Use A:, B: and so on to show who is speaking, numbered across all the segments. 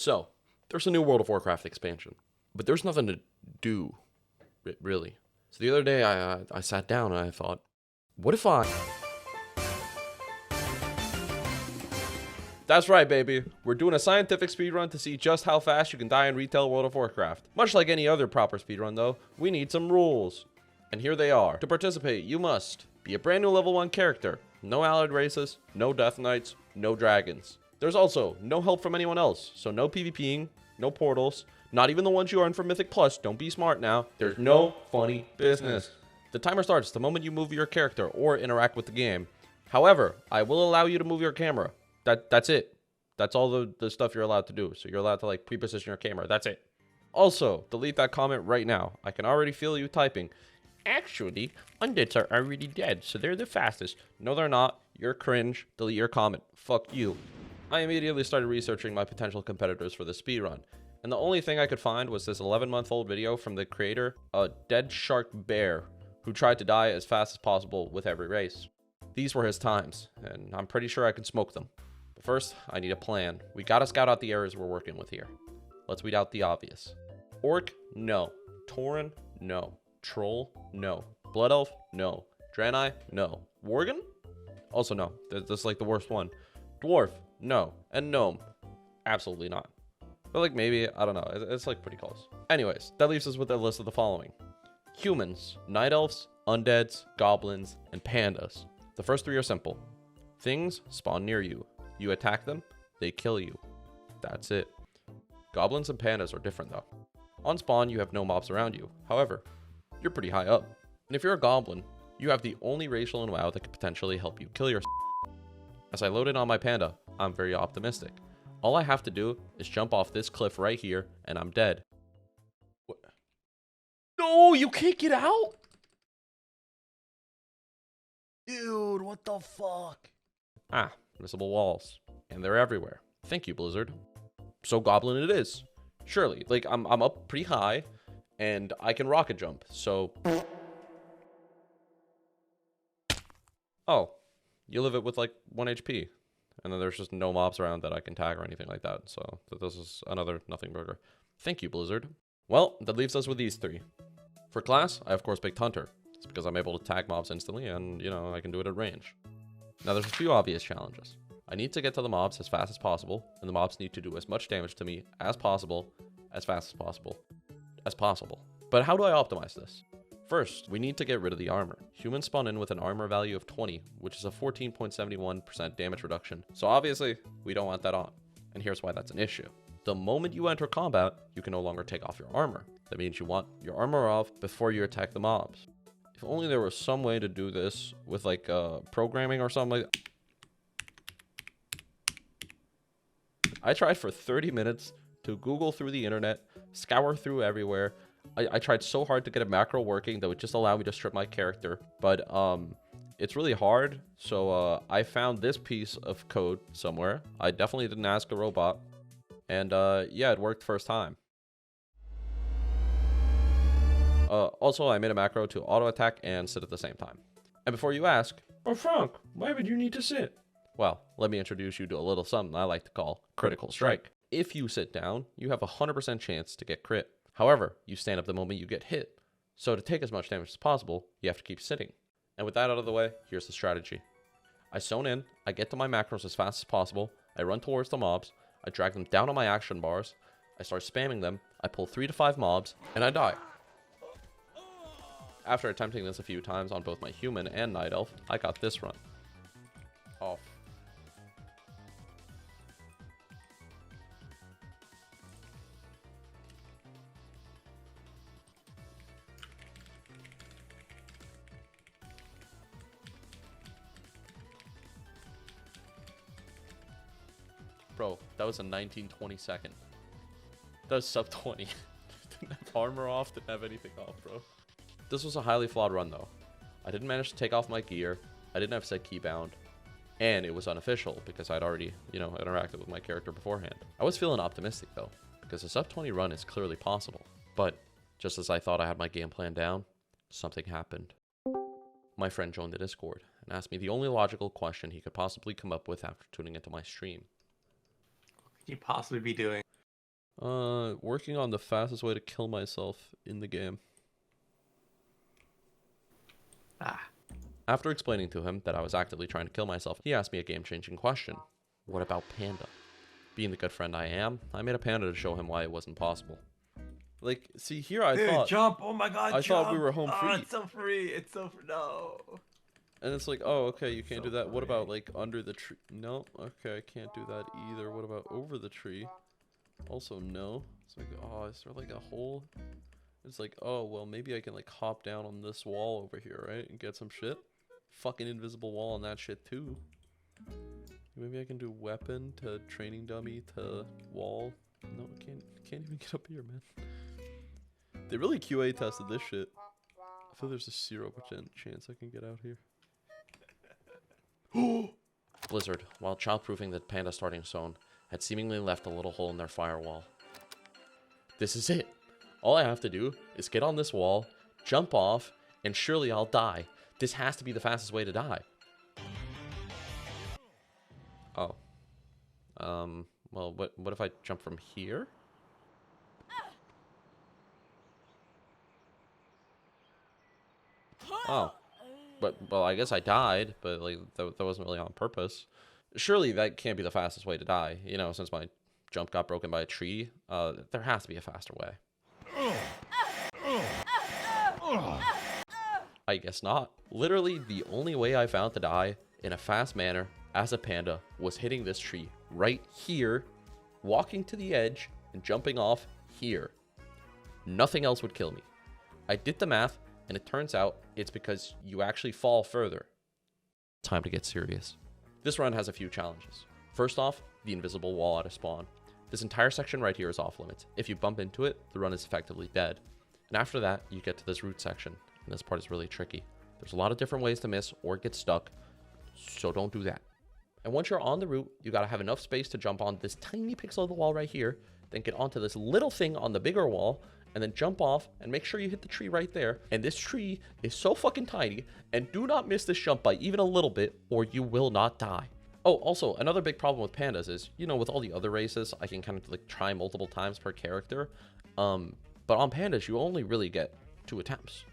A: So, there's a new World of Warcraft expansion, but there's nothing to do, really. So the other day, I sat down and I thought, what if I... That's right, baby. We're doing a scientific speedrun to see just how fast you can die in retail World of Warcraft. Much like any other proper speedrun, though, we need some rules. And here they are. To participate, you must be a brand new level 1 character. No allied races, no death knights, no dragons. There's also no help from anyone else, so no PvPing, no portals, not even the ones you earn from Mythic Plus. Don't be smart now. There's no funny business. The timer starts the moment you move your character or interact with the game. However, I will allow you to move your camera. That's it. That's all the stuff you're allowed to do. So you're allowed to like pre-position your camera. That's it. Also, delete that comment right now. I can already feel you typing. Actually, undeads are already dead, so they're the fastest. No, they're not. You're cringe. Delete your comment. Fuck you. I immediately started researching my potential competitors for the speedrun. And the only thing I could find was this 11-month-old video from the creator, a dead shark bear, who tried to die as fast as possible with every race. These were his times, and I'm pretty sure I can smoke them. But first, I need a plan. We gotta scout out the areas we're working with here. Let's weed out the obvious. Orc, no. Tauren, no. Troll, no. Blood Elf, no. Draenei, no. Worgen? Also no. That's like the worst one. Dwarf, no. And Gnome, absolutely not. But like maybe, I don't know. It's like pretty close. Anyways, that leaves us with a list of the following. Humans, Night Elves, Undeads, Goblins, and Pandas. The first three are simple. Things spawn near you. You attack them, they kill you. That's it. Goblins and Pandas are different though. On spawn, you have no mobs around you. However, you're pretty high up. And if you're a Goblin, you have the only racial in WoW that could potentially help you kill your As I load in on my Panda, I'm very optimistic. All I have to do is jump off this cliff right here, and I'm dead. What? No, you can't get out? Dude, what the fuck? Ah, invisible walls. And they're everywhere. Thank you, Blizzard. So Goblin it is. Surely, like, I'm up pretty high, and I can rocket jump, so... Oh, you live it with, like, 1 HP. And then there's just no mobs around that I can tag or anything like that. So this is another nothing burger. Thank you, Blizzard. Well, that leaves us with these three. For class, I of course picked Hunter. It's because I'm able to tag mobs instantly and, you know, I can do it at range. Now there's a few obvious challenges. I need to get to the mobs as fast as possible, and the mobs need to do as much damage to me as possible, as fast as possible. But how do I optimize this? First, we need to get rid of the armor. Humans spawn in with an armor value of 20, which is a 14.71% damage reduction. So obviously, we don't want that on. And here's why that's an issue. The moment you enter combat, you can no longer take off your armor. That means you want your armor off before you attack the mobs. If only there was some way to do this with like programming or something like that. I tried for 30 minutes to Google through the internet, scour through everywhere. I tried so hard to get a macro working that would just allow me to strip my character, but it's really hard. So I found this piece of code somewhere. I definitely didn't ask a robot, and yeah, it worked first time. Also, I made a macro to auto attack and sit at the same time. And before you ask, but Frank, why would you need to sit? Well, let me introduce you to a little something I like to call critical strike. If you sit down, you have a 100% chance to get crit. However, you stand up the moment you get hit. So to take as much damage as possible, you have to keep sitting. And with that out of the way, here's the strategy. I zone in, I get to my macros as fast as possible, I run towards the mobs, I drag them down on my action bars, I start spamming them, I pull 3 to 5 mobs, and I die. After attempting this a few times on both my human and night elf, I got this run. Off. Bro, that was a 1920 second. That was sub 20. Didn't have armor off, didn't have anything off, bro. This was a highly flawed run though. I didn't manage to take off my gear, I didn't have set keybound, and it was unofficial because I'd already, you know, interacted with my character beforehand. I was feeling optimistic though, because a sub 20 run is clearly possible. But just as I thought I had my game plan down, something happened. My friend joined the Discord and asked me the only logical question he could possibly come up with after tuning into my stream.
B: What could you possibly be doing?
A: Working on the fastest way to kill myself in the game. After explaining to him that I was actively trying to kill myself, he asked me a game-changing question. What about Panda? Being the good friend I am, I made a panda to show him why it wasn't possible. Like, see, here I thought...
B: jump! Oh my god,
A: I
B: jump!
A: thought we were home free.
B: It's so free! It's so free! No!
A: And it's like, oh, okay, you can't do that. What about, like, under the tree? No, okay, I can't do that either. What about over the tree? Also, no. It's like, oh, is there, like, a hole? It's like, oh, well, maybe I can, like, hop down on this wall over here, right? And get some shit. Fucking invisible wall on that shit, too. Maybe I can do weapon to training dummy to wall. No, I can't even get up here, man. They really QA tested this shit. I feel there's a 0% chance I can get out here. Blizzard, while childproofing the panda starting zone, had seemingly left a little hole in their firewall. This is it. All I have to do is get on this wall, jump off, and surely I'll die. This has to be the fastest way to die. Oh. Well, what if I jump from here? Oh. Well, I guess I died, but, like, that wasn't really on purpose. Surely that can't be the fastest way to die. You know, since my jump got broken by a tree, there has to be a faster way. I guess not. Literally, the only way I found to die in a fast manner as a panda was hitting this tree right here, walking to the edge, and jumping off here. Nothing else would kill me. I did the math, and it turns out it's because you actually fall further. Time to get serious. This run has a few challenges. First off, the invisible wall at a spawn. This entire section right here is off limits. If you bump into it, the run is effectively dead. And after that, you get to this root section, and this part is really tricky. There's a lot of different ways to miss or get stuck, so don't do that. And once you're on the route, you gotta have enough space to jump on this tiny pixel of the wall right here, then get onto this little thing on the bigger wall, and then jump off and make sure you hit the tree right there. And this tree is so fucking tiny, and do not miss this jump by even a little bit, or you will not die. Oh, also, another big problem with pandas is, you know, with all the other races, I can kind of, like, try multiple times per character. But on pandas, you only really get 2 attempts.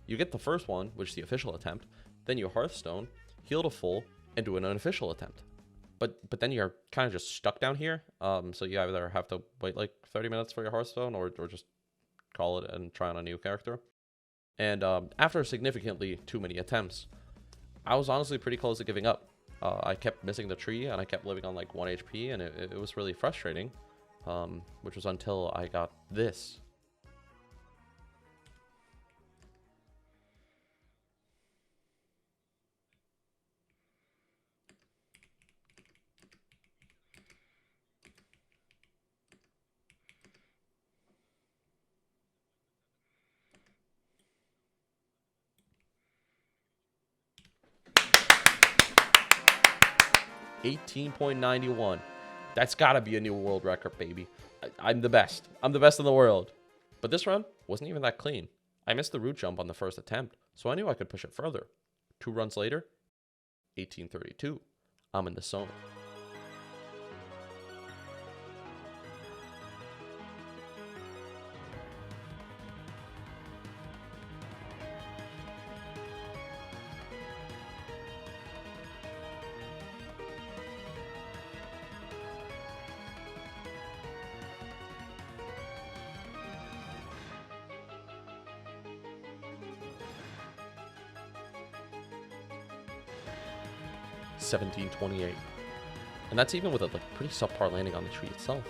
A: You get the first one, which is the official attempt, then you Hearthstone, heal to full, and do an unofficial attempt. But then you're kind of just stuck down here, so you either have to wait like 30 minutes for your Hearthstone, or just call it and try on a new character. And after significantly too many attempts, I was honestly pretty close to giving up. I kept missing the tree, and I kept living on like 1 HP, and it was really frustrating, which was until I got this. $18.91. That's gotta be a new world record, baby. I'm the best. I'm the best in the world. But this run wasn't even that clean. I missed the root jump on the first attempt, so I knew I could push it further. 2 runs later, 1832. I'm in the zone. $17.28. And that's even with a like pretty subpar landing on the tree itself.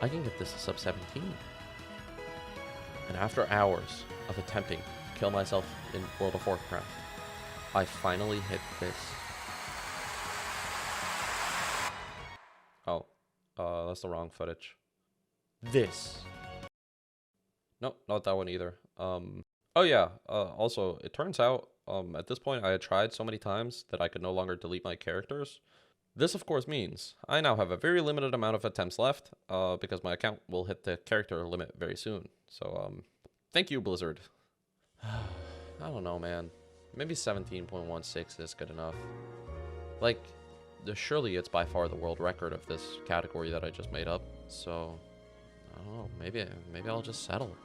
A: I can get this to sub 17. And after hours of attempting to kill myself in World of Warcraft, I finally hit this. Oh, that's the wrong footage. This. Nope, not that one either. Oh yeah, also, it turns out, at this point I had tried so many times that I could no longer delete my characters. This, of course, means I now have a very limited amount of attempts left, because my account will hit the character limit very soon. So, thank you, Blizzard. I don't know, man. Maybe 17.16 is good enough. Like, surely it's by far the world record of this category that I just made up, so Oh, maybe I'll just settle.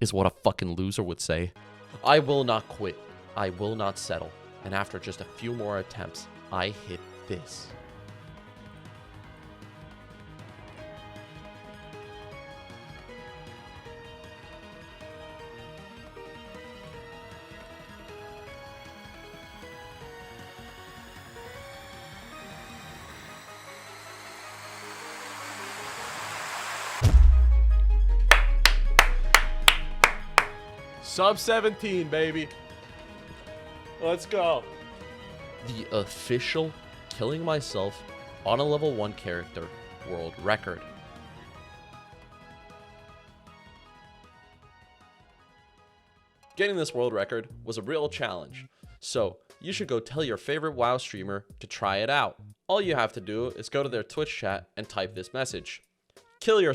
A: Is what a fucking loser would say. I will not quit. I will not settle. And after just a few more attempts, I hit this. Sub 17, baby. Let's go. The official killing myself on a level 1 character world record. Getting this world record was a real challenge, so you should go tell your favorite WoW streamer to try it out. All you have to do is go to their Twitch chat and type this message. Kill your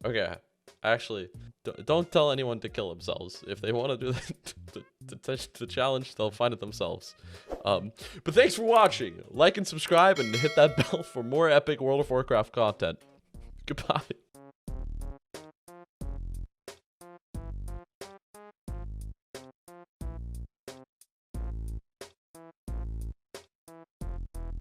A: Okay, actually, don't tell anyone to kill themselves. If they want to do the challenge, they'll find it themselves. But thanks for watching. Like and subscribe and hit that bell for more epic World of Warcraft content. Goodbye.